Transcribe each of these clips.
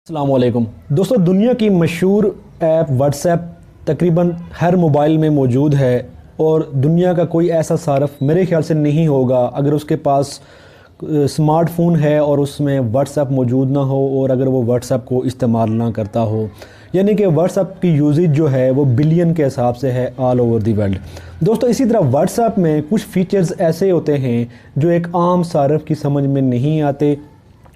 अस्सलाम वालेकुम दोस्तों, दुनिया की मशहूर ऐप व्हाट्सएप तकरीबन हर मोबाइल में मौजूद है। और दुनिया का कोई ऐसा सार्फ मेरे ख्याल से नहीं होगा अगर उसके पास स्मार्टफ़ोन है और उसमें व्हाट्सएप मौजूद ना हो और अगर वो व्हाट्सएप को इस्तेमाल ना करता हो। यानी कि व्हाट्सएप की यूजेज जो है वो बिलियन के हिसाब से है ऑल ओवर दी वर्ल्ड। दोस्तों, इसी तरह व्हाट्सएप में कुछ फ़ीचर्स ऐसे होते हैं जो एक आम सार्फ की समझ में नहीं आते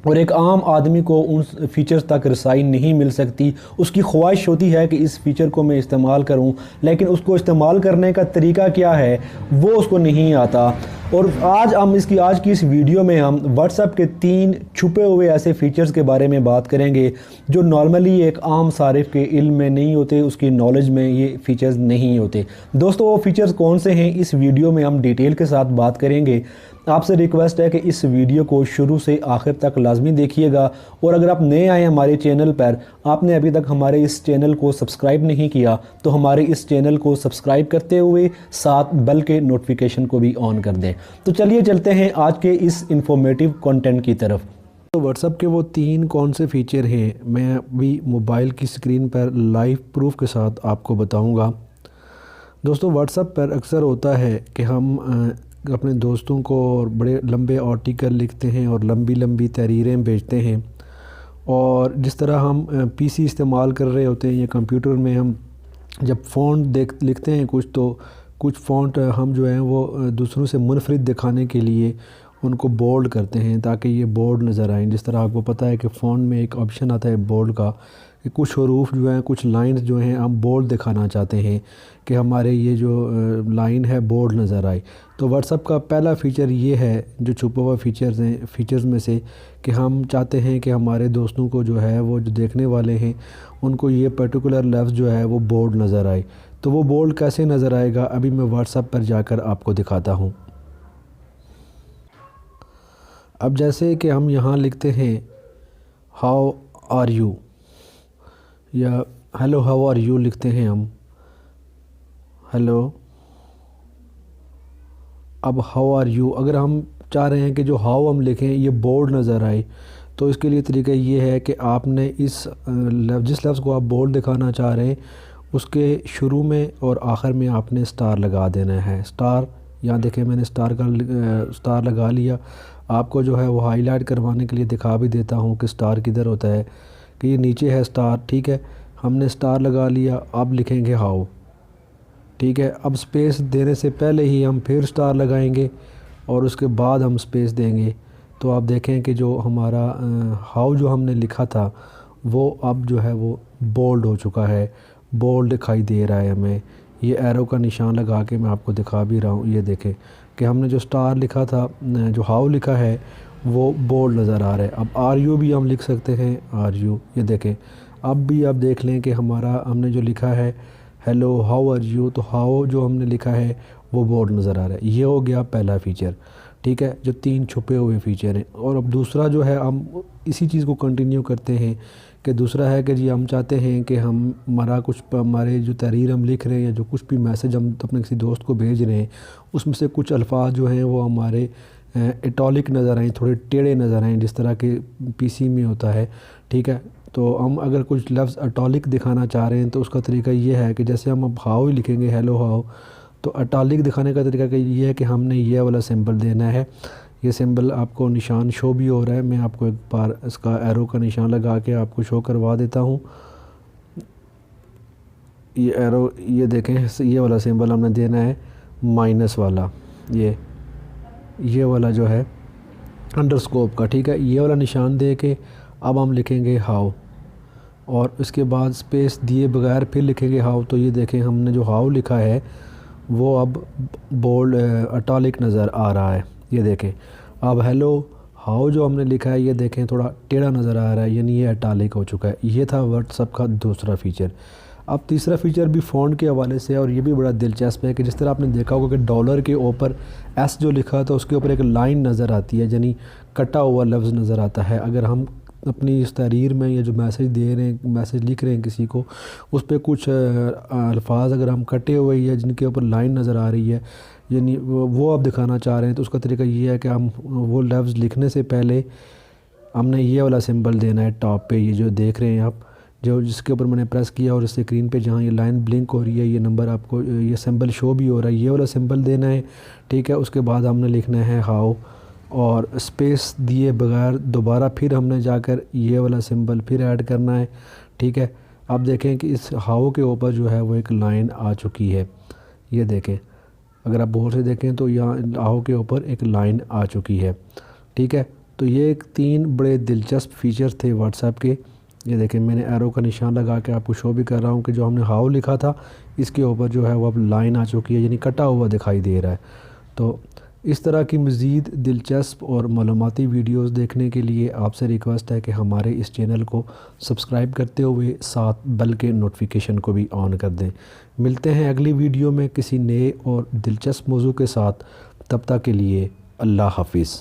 और एक आम आदमी को उन फ़ीचर्स तक रसाई नहीं मिल सकती। उसकी ख्वाहिश होती है कि इस फ़ीचर को मैं इस्तेमाल करूं, लेकिन उसको इस्तेमाल करने का तरीका क्या है वो उसको नहीं आता। और आज की इस वीडियो में हम व्हाट्सएप के 3 छुपे हुए ऐसे फ़ीचर्स के बारे में बात करेंगे जो नॉर्मली एक आम सारिफ के इल्म में नहीं होते, उसकी नॉलेज में ये फ़ीचर्स नहीं होते। दोस्तों, वो फ़ीचर्स कौन से हैं इस वीडियो में हम डिटेल के साथ बात करेंगे। आपसे रिक्वेस्ट है कि इस वीडियो को शुरू से आखिर तक लाजमी देखिएगा। और अगर आप नए आए हमारे चैनल पर, आपने अभी तक हमारे इस चैनल को सब्सक्राइब नहीं किया तो हमारे इस चैनल को सब्सक्राइब करते हुए साथ बेल के नोटिफिकेशन को भी ऑन कर दें। तो चलिए चलते हैं आज के इस इंफॉर्मेटिव कंटेंट की तरफ। तो व्हाट्सएप के वो 3 कौन से फ़ीचर हैं मैं अभी मोबाइल की स्क्रीन पर लाइव प्रूफ के साथ आपको बताऊँगा। दोस्तों, व्हाट्सएप पर अक्सर होता है कि हम अपने दोस्तों को और बड़े लंबे आर्टिकल लिखते हैं और लंबी लंबी तहरीरें भेजते हैं। और जिस तरह हम पीसी इस्तेमाल कर रहे होते हैं या कंप्यूटर में हम जब फ़ॉन्ट लिखते हैं तो कुछ फ़ॉन्ट हम जो हैं वो दूसरों से मुनफरिद दिखाने के लिए उनको बोल्ड करते हैं ताकि ये बोल्ड नज़र आएँ। जिस तरह आपको पता है कि फ़ॉन्ट में एक ऑप्शन आता है बोल्ड का, कि कुछ हरूफ जो हैं, कुछ लाइंस जो हैं हम बोल्ड दिखाना चाहते हैं कि हमारे ये जो लाइन है बोल्ड नज़र आए। तो व्हाट्सएप का पहला फ़ीचर ये है जो छुपा हुआ फ़ीचर्स में से, कि हम चाहते हैं कि हमारे दोस्तों को जो है वो जो देखने वाले हैं उनको ये पर्टिकुलर लफ्ज़ जो है वो बोल्ड नज़र आए। तो वो बोल्ड कैसे नज़र आएगा अभी मैं व्हाट्सएप पर जाकर आपको दिखाता हूँ। अब जैसे कि हम यहाँ लिखते हैं हाउ आर यू या हेलो हाउ आर यू लिखते हैं हम, हेलो। अब हाउ आर यू अगर हम चाह रहे हैं कि जो हाउ हम लिखें ये बोल्ड नज़र आए, तो इसके लिए तरीका ये है कि आपने जिस लफ्ज़ को आप बोल्ड दिखाना चाह रहे हैं उसके शुरू में और आखिर में आपने स्टार लगा देना है। स्टार, यहाँ देखें मैंने स्टार लगा लिया। आपको जो है वो हाईलाइट करवाने के लिए दिखा भी देता हूँ कि स्टार किधर होता है, कि ये नीचे है स्टार, ठीक है। हमने स्टार लगा लिया, अब लिखेंगे हाउ, ठीक है। अब स्पेस देने से पहले ही हम फिर स्टार लगाएंगे और उसके बाद हम स्पेस देंगे। तो आप देखें कि जो हमारा हाउ जो हमने लिखा था वो अब जो है वो बोल्ड हो चुका है, बोल्ड दिखाई दे रहा है हमें। ये एरो का निशान लगा के मैं आपको दिखा भी रहा हूँ। ये देखें कि हमने जो स्टार लिखा था, जो हाउ लिखा है वो बोल्ड नज़र आ रहा है। अब आर यू भी हम लिख सकते हैं, आर यू, ये देखें। अब भी आप देख लें कि हमने जो लिखा है हेलो हाउ आर यू, तो हाउ जो हमने लिखा है वो बोल्ड नज़र आ रहा है। ये हो गया पहला फ़ीचर, ठीक है, जो 3 छुपे हुए फ़ीचर हैं। और अब दूसरा जो है हम इसी चीज़ को कंटिन्यू करते हैं कि दूसरा है कि जी हम चाहते हैं कि हमारे जो तहरीर हम लिख रहे हैं या जो कुछ भी मैसेज हम अपने किसी दोस्त को भेज रहे हैं उसमें से कुछ अल्फाज जो हैं वो हमारे इटॉलिक नज़र आएँ, थोड़े टेढ़े नज़र आएँ, जिस तरह के पीसी में होता है, ठीक है। तो हम अगर कुछ लफ्ज़ इटॉलिक दिखाना चाह रहे हैं तो उसका तरीका ये है कि जैसे हम अब हाउ ही लिखेंगे हेलो हाउ, तो इटॉलिक दिखाने का तरीका ये है कि हमने ये वाला सिंबल देना है। ये सिंबल आपको निशान शो भी हो रहा है, मैं आपको एक बार इसका एरो का निशान लगा के आपको शो करवा देता हूँ। ये एरो, ये देखें, ये वाला सिंबल हमने देना है माइनस वाला, ये वाला जो है अंडरस्कोप का, ठीक है। ये वाला निशान दे के अब हम लिखेंगे हाउ और इसके बाद स्पेस दिए बगैर फिर लिखेंगे हाउ। तो ये देखें हमने जो हाउ लिखा है वो अब बोल्ड इटॉलिक नज़र आ रहा है, ये देखें। अब हेलो हाउ जो हमने लिखा है ये देखें थोड़ा टेढ़ा नज़र आ रहा है, यानी ये इटॉलिक हो चुका है। ये था व्हाट्सएप का दूसरा फ़ीचर। अब तीसरा फ़ीचर भी फ़ॉन्ट के हवाले से है और ये भी बड़ा दिलचस्प है कि जिस तरह आपने देखा होगा कि डॉलर के ऊपर एस जो लिखा था उसके ऊपर एक लाइन नज़र आती है, यानी कटा हुआ लफ्ज़ नज़र आता है। अगर हम अपनी इस तहरीर में या जो मैसेज लिख रहे हैं किसी को, उस पर कुछ अल्फाज अगर हम कटे हुए या जिनके ऊपर लाइन नज़र आ रही है, यानी वो आप दिखाना चाह रहे हैं, तो उसका तरीका ये है कि हम वो लफ्ज़ लिखने से पहले हमने ये वाला सिंबल देना है टॉप पे, ये जो देख रहे हैं आप, जो जिसके ऊपर मैंने प्रेस किया और स्क्रीन पे जहाँ ये लाइन ब्लिंक हो रही है, ये नंबर आपको ये सिंबल शो भी हो रहा है, ये वाला सिंबल देना है। ठीक है, उसके बाद हमने लिखना है हाउ, और स्पेस दिए बगैर दोबारा फिर हमने जाकर ये वाला सिंबल फिर ऐड करना है। ठीक है, आप देखें कि इस हाउ के ऊपर जो है वो एक लाइन आ चुकी है, ये देखें, अगर आप गौर से देखें तो यहाँ हाउ के ऊपर एक लाइन आ चुकी है। ठीक है, तो ये एक 3 बड़े दिलचस्प फीचर थे व्हाट्सएप के। ये देखें, मैंने एरो का निशान लगा के आपको शो भी कर रहा हूँ कि जो हमने हाउ लिखा था इसके ऊपर जो है वो अब लाइन आ चुकी है, यानी कटा हुआ दिखाई दे रहा है। तो इस तरह की मज़ीद दिलचस्प और मालूमाती वीडियोस देखने के लिए आपसे रिक्वेस्ट है कि हमारे इस चैनल को सब्सक्राइब करते हुए साथ बेल के नोटिफिकेशन को भी ऑन कर दें। मिलते हैं अगली वीडियो में किसी नए और दिलचस्प मौजू के साथ, तब तक के लिए अल्लाह हाफिज़।